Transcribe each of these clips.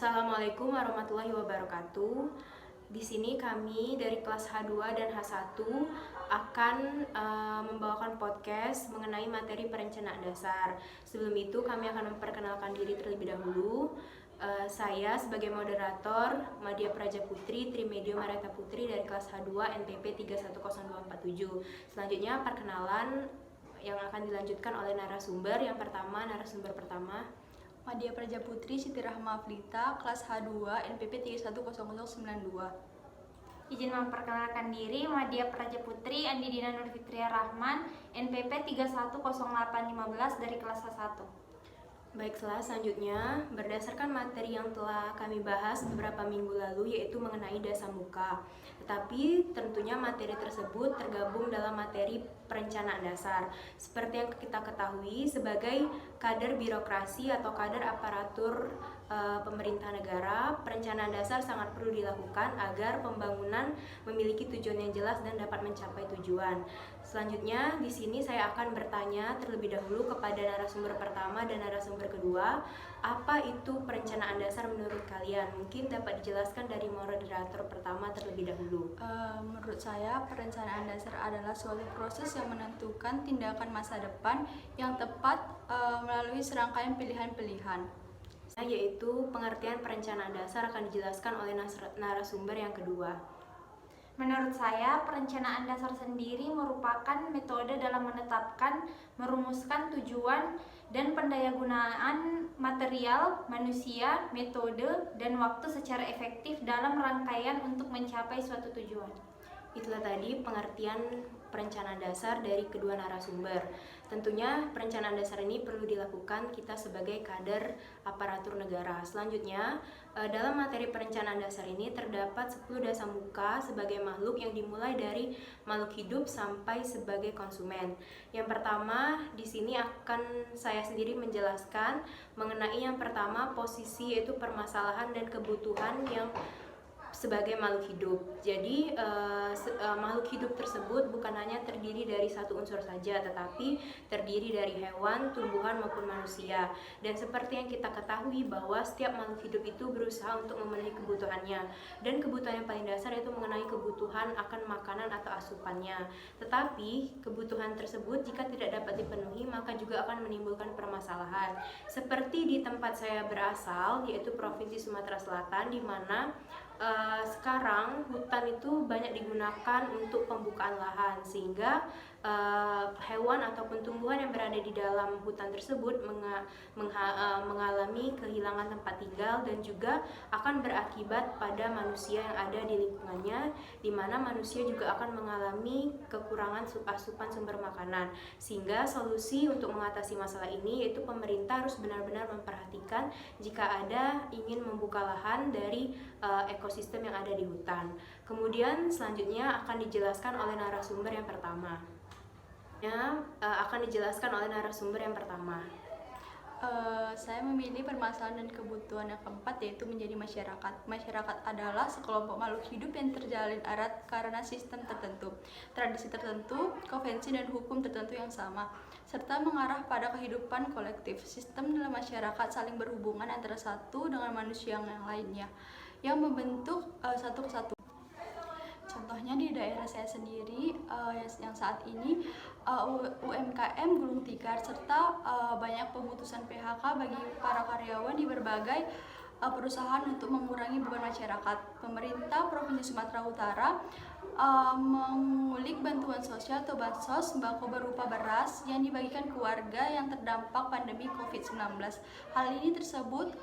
Assalamualaikum warahmatullahi wabarakatuh. Di sini kami dari kelas H2 dan H1 akan membawakan podcast mengenai materi perencanaan dasar. Sebelum itu kami akan memperkenalkan diri terlebih dahulu. Saya sebagai moderator Madya Praja Putri, Trimedio Mareta Putri dari kelas H2 NPP 310247. Selanjutnya perkenalan yang akan dilanjutkan oleh narasumber. Narasumber pertama Madya Praja Putri Siti Rahma Aflita, kelas H2 NPP 310092. Izin memperkenalkan diri, Madya Praja Putri Andi Dina Nurfitria Rahman, NPP 310815 dari kelas H1. Baiklah, selanjutnya berdasarkan materi yang telah kami bahas beberapa minggu lalu, yaitu mengenai dasar muka. Tetapi tentunya materi tersebut tergabung dalam materi perencanaan dasar. Seperti yang kita ketahui, sebagai kader birokrasi atau kader aparatur pemerintah negara, perencanaan dasar sangat perlu dilakukan agar pembangunan memiliki tujuan yang jelas dan dapat mencapai tujuan. Selanjutnya, di sini saya akan bertanya terlebih dahulu kepada narasumber pertama dan narasumber kedua, apa itu perencanaan dasar menurut kalian? Mungkin dapat dijelaskan dari moderator pertama terlebih dahulu. Menurut saya, perencanaan dasar adalah suatu proses yang menentukan tindakan masa depan yang tepat melalui serangkaian pilihan-pilihan. Yaitu pengertian perencanaan dasar akan dijelaskan oleh narasumber yang kedua. Menurut saya, perencanaan dasar sendiri merupakan metode dalam menetapkan, merumuskan tujuan dan pendayagunaan material, manusia, metode, dan waktu secara efektif dalam rangkaian untuk mencapai suatu tujuan. Itulah tadi pengertian perencanaan dasar dari kedua narasumber. Tentunya perencanaan dasar ini perlu dilakukan kita sebagai kader aparatur negara. Selanjutnya, dalam materi perencanaan dasar ini terdapat 10 dasar muka sebagai makhluk yang dimulai dari makhluk hidup sampai sebagai konsumen. Yang pertama, di sini akan saya sendiri menjelaskan mengenai yang pertama, posisi yaitu permasalahan dan kebutuhan yang sebagai makhluk hidup. Jadi makhluk hidup tersebut bukan hanya terdiri dari satu unsur saja, tetapi terdiri dari hewan, tumbuhan maupun manusia. Dan seperti yang kita ketahui bahwa setiap makhluk hidup itu berusaha untuk memenuhi kebutuhannya. Dan kebutuhan yang paling dasar yaitu mengenai kebutuhan akan makanan atau asupannya. Tetapi kebutuhan tersebut jika tidak dapat dipenuhi maka juga akan menimbulkan permasalahan. Seperti di tempat saya berasal, yaitu Provinsi Sumatera Selatan, di mana sekarang hutan itu banyak digunakan untuk pembukaan lahan, sehingga hewan ataupun tumbuhan yang berada di dalam hutan tersebut mengalami kehilangan tempat tinggal dan juga akan berakibat pada manusia yang ada di lingkungannya, di mana manusia juga akan mengalami kekurangan asupan sumber makanan. Sehingga solusi untuk mengatasi masalah ini yaitu pemerintah harus benar-benar memperhatikan jika ada ingin membuka lahan dari ekosistem yang ada di hutan. Kemudian selanjutnya akan dijelaskan oleh narasumber yang pertama. Saya memilih permasalahan dan kebutuhan yang keempat, yaitu menjadi masyarakat. Masyarakat adalah sekelompok makhluk hidup yang terjalin erat karena sistem tertentu, tradisi tertentu, konvensi dan hukum tertentu yang sama, serta mengarah pada kehidupan kolektif. Sistem dalam masyarakat saling berhubungan antara satu dengan manusia yang lainnya, yang membentuk satu kesatuan. Contohnya di daerah saya sendiri yang saat ini UMKM gulung tikar serta banyak pemutusan PHK bagi para karyawan di berbagai perusahaan untuk mengurangi beban masyarakat. Pemerintah Provinsi Sumatera Utara mengulik bantuan sosial atau bansos sembako berupa beras yang dibagikan ke warga yang terdampak pandemi COVID-19. Hal ini tersebut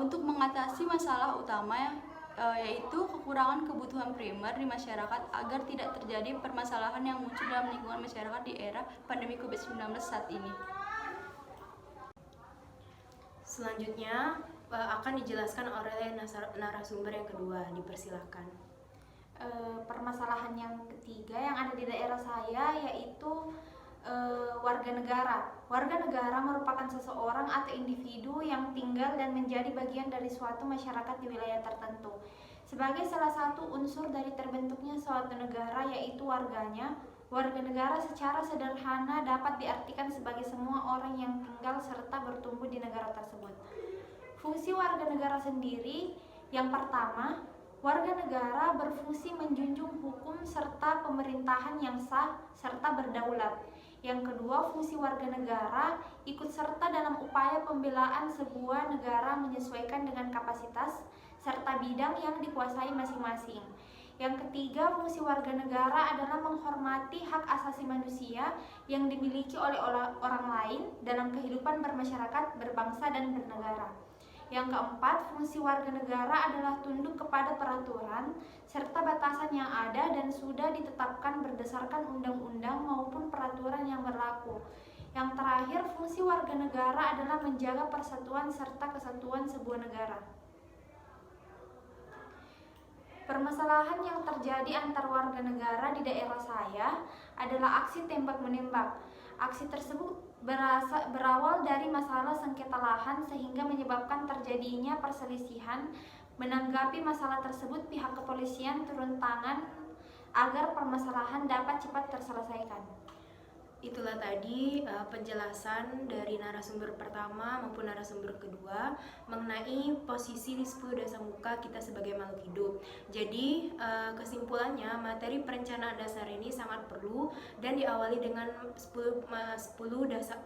untuk mengatasi masalah utama yaitu kekurangan kebutuhan primer di masyarakat agar tidak terjadi permasalahan yang muncul dalam lingkungan masyarakat di era pandemi COVID-19 saat ini. Selanjutnya akan dijelaskan oleh narasumber yang kedua. Dipersilahkan. Permasalahan yang ketiga yang ada di daerah saya yaitu warga negara. Warga negara merupakan seseorang atau individu yang tinggal dan menjadi bagian dari suatu masyarakat di wilayah tertentu. Sebagai salah satu unsur dari terbentuknya suatu negara yaitu warganya, warga negara secara sederhana dapat diartikan sebagai semua orang yang tinggal serta bertumbuh di negara tersebut. Fungsi warga negara sendiri, yang pertama, warga negara berfungsi menjunjung hukum serta pemerintahan yang sah serta berdaulat. Yang kedua, fungsi warga negara ikut serta dalam upaya pembelaan sebuah negara menyesuaikan dengan kapasitas serta bidang yang dikuasai masing-masing. Yang ketiga, fungsi warga negara adalah menghormati hak asasi manusia yang dimiliki oleh orang lain dalam kehidupan bermasyarakat, berbangsa, dan bernegara. Yang keempat, fungsi warga negara adalah tunduk kepada peraturan serta batasan yang ada dan sudah ditetapkan berdasarkan undang-undang maupun peraturan yang berlaku. Yang terakhir, fungsi warga negara adalah menjaga persatuan serta kesatuan sebuah negara. Permasalahan yang terjadi antar warga negara di daerah saya adalah aksi tembak-menembak. Aksi tersebut berawal dari masalah sengketa lahan sehingga menyebabkan terjadinya perselisihan. Menanggapi masalah tersebut, pihak kepolisian turun tangan agar permasalahan dapat cepat terselesaikan. Itulah tadi penjelasan dari narasumber pertama maupun narasumber kedua mengenai posisi di 10 dasar muka kita sebagai makhluk hidup. Jadi kesimpulannya, materi perencanaan dasar ini sangat perlu dan diawali dengan 10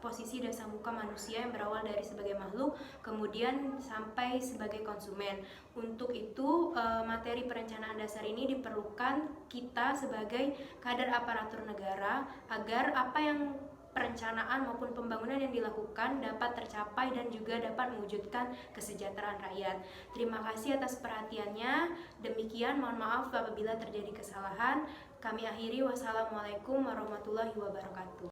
posisi dasar muka manusia yang berawal dari sebagai makhluk, kemudian sampai sebagai konsumen. Untuk itu materi perencanaan dasar ini diperlukan kita sebagai kader aparatur negara agar apa yang perencanaan maupun pembangunan yang dilakukan dapat tercapai dan juga dapat mewujudkan kesejahteraan rakyat. Terima kasih atas perhatiannya. Demikian, mohon maaf apabila terjadi kesalahan. Kami akhiri, wassalamualaikum warahmatullahi wabarakatuh.